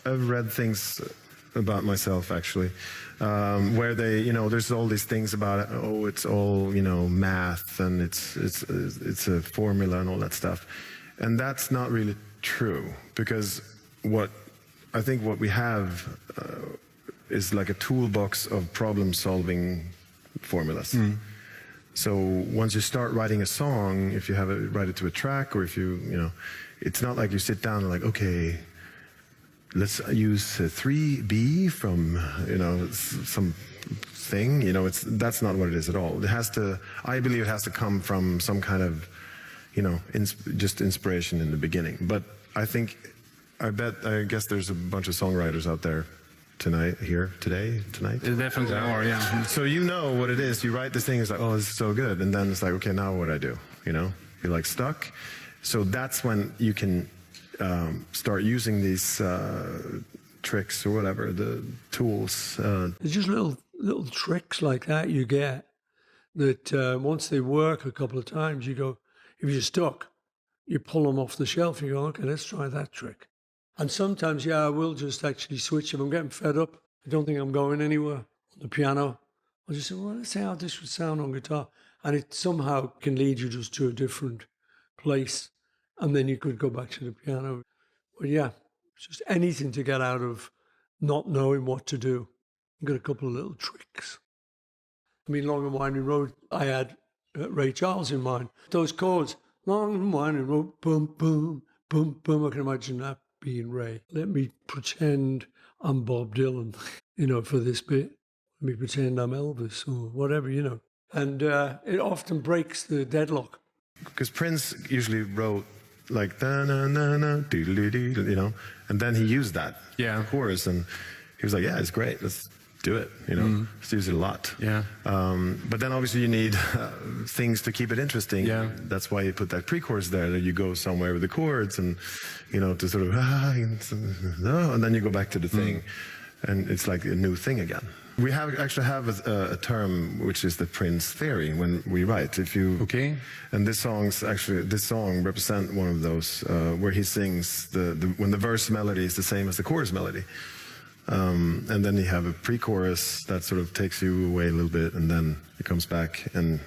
I've read things about myself actually, where they, there's all these things about it. Oh, it's all math and it's a formula and all that stuff, and that's not really true, because I think what we have is like a toolbox of problem-solving formulas. So once you start writing a song, if you write it to a track, or if it's not like you sit down and like, okay, let's use 3B from some thing. That's not what it is at all. I believe it has to come from some kind of just inspiration in the beginning. But I guess there's a bunch of songwriters out there tonight. There definitely are, yeah. So what it is. You write this thing, it's like, oh, this is so good, and then it's like, okay, now what do I do? You're like stuck. So that's when you can start using these tricks or whatever, the tools. There's just little tricks like that you get that once they work a couple of times, you go, if you're stuck, you pull them off the shelf, you go, okay, let's try that trick. And sometimes, I will just actually switch. If I'm getting fed up, I don't think I'm going anywhere on the piano, I'll just say, well, let's see how this would sound on guitar. And it somehow can lead you just to a different place. And then you could go back to the piano. But yeah, just anything to get out of not knowing what to do. I've got a couple of little tricks. I mean, Long and Winding Road, I had Ray Charles in mind. Those chords, Long and Winding Road, boom, boom, boom, boom. I can imagine that being Ray. Let me pretend I'm Bob Dylan, for this bit. Let me pretend I'm Elvis or whatever, And it often breaks the deadlock. Because Prince usually wrote like da na na na doodly doo, and then he used that chorus, and he was like, yeah, it's great, let's do it, let's use it a lot. Yeah. But then obviously you need things to keep it interesting. Yeah. That's why you put that pre-chorus there, that you go somewhere with the chords and to sort of and then you go back to the thing, and it's like a new thing again. We actually have a term which is the Prince theory when we write. And this song represents one of those where he sings when the verse melody is the same as the chorus melody, and then you have a pre-chorus that sort of takes you away a little bit, and then he comes back and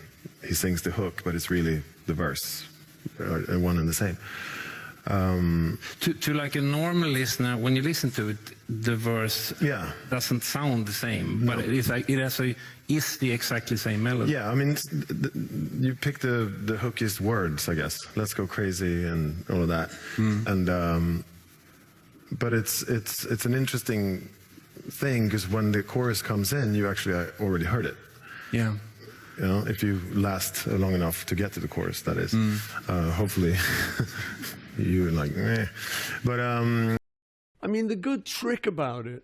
he sings the hook, but it's really the verse, one and the same. To like a normal listener, when you listen to it, the verse doesn't sound the same, but it's like is the exactly same melody. Yeah, I mean, you pick the hookiest words, I guess. Let's go crazy and all of that, and but it's an interesting thing, because when the chorus comes in, you actually already heard it. Yeah. If you last long enough to get to the chorus, that is. Hopefully. You were like, eh. But I mean, the good trick about it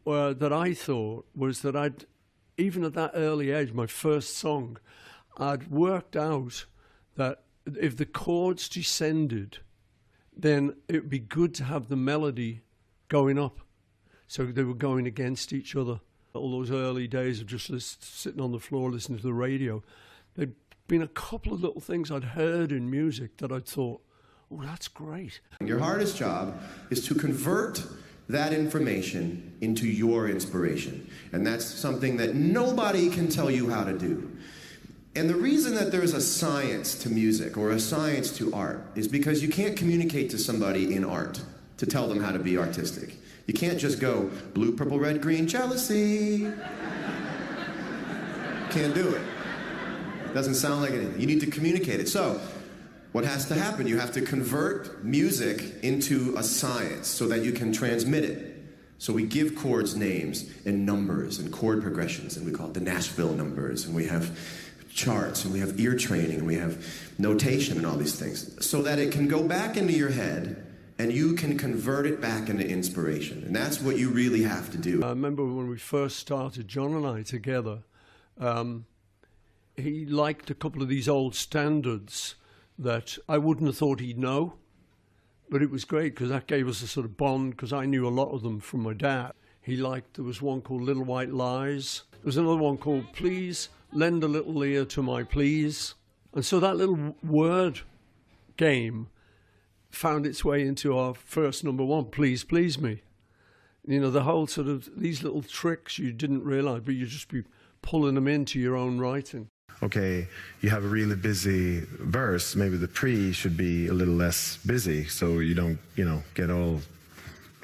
that I thought was that even at that early age, my first song, I'd worked out that if the chords descended, then it would be good to have the melody going up. So they were going against each other. All those early days of just sitting on the floor listening to the radio, there'd been a couple of little things I'd heard in music that I'd thought, oh, that's great. Your hardest job is to convert that information into your inspiration. And that's something that nobody can tell you how to do. And the reason that there's a science to music or a science to art is because you can't communicate to somebody in art to tell them how to be artistic. You can't just go, blue, purple, red, green, jealousy. Can't do it. Doesn't sound like anything. You need to communicate it. So, what has to happen? You have to convert music into a science so that you can transmit it. So we give chords names and numbers and chord progressions, and we call it the Nashville numbers, and we have charts, and we have ear training, and we have notation and all these things, so that it can go back into your head and you can convert it back into inspiration. And that's what you really have to do. I remember when we first started, John and I together, he liked a couple of these old standards that I wouldn't have thought he'd know, but it was great because that gave us a sort of bond, because I knew a lot of them from my dad. There was one called Little White Lies. There was another one called Please Lend a Little Ear to My Please. And so that little word game found its way into our first number one, Please Please Me. You know, the whole sort of these little tricks you didn't realize, but you just be pulling them into your own writing. Okay, you have a really busy verse, maybe the pre should be a little less busy so you don't, get all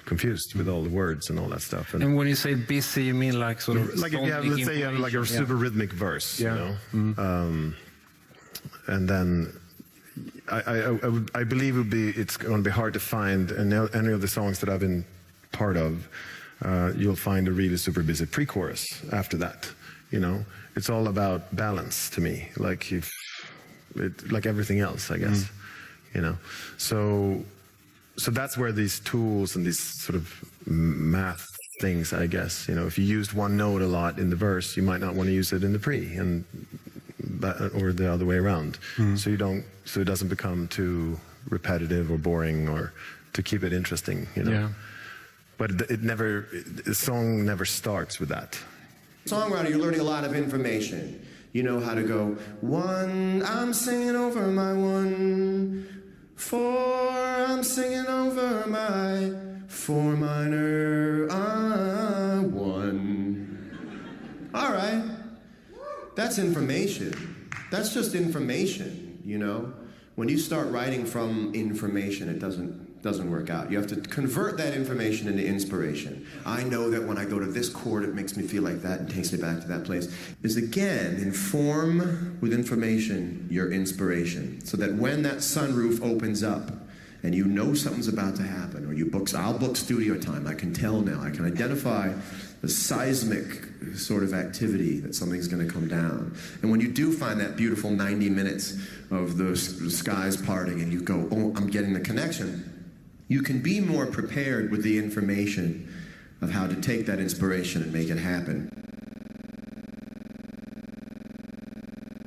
confused with all the words and all that stuff. And when you say busy, you mean like sort of like if you have, let's say you have like a super rhythmic verse, and then I believe it's going to be hard to find any of the songs that I've been part of. You'll find a really super busy pre-chorus after that. It's all about balance to me, like everything else, I guess. So that's where these tools and these sort of math things, I guess. If you used one note a lot in the verse, you might not want to use it in the pre, or the other way around. So it doesn't become too repetitive or boring, or to keep it interesting. But the song never starts with that. Songwriter, you're learning a lot of information. You know how to go, 1, I'm singing over my 1, 4, I'm singing over my 4 minor 1. All right. That's information. That's just information, When you start writing from information, it doesn't work out. You have to convert that information into inspiration. I know that when I go to this chord, it makes me feel like that and takes me back to that place. Is again, inform with information your inspiration, so that when that sunroof opens up and something's about to happen, or I'll book studio time. I can tell now. I can identify the seismic sort of activity that something's going to come down. And when you do find that beautiful 90 minutes of the skies parting and you go, oh, I'm getting the connection, you can be more prepared with the information of how to take that inspiration and make it happen.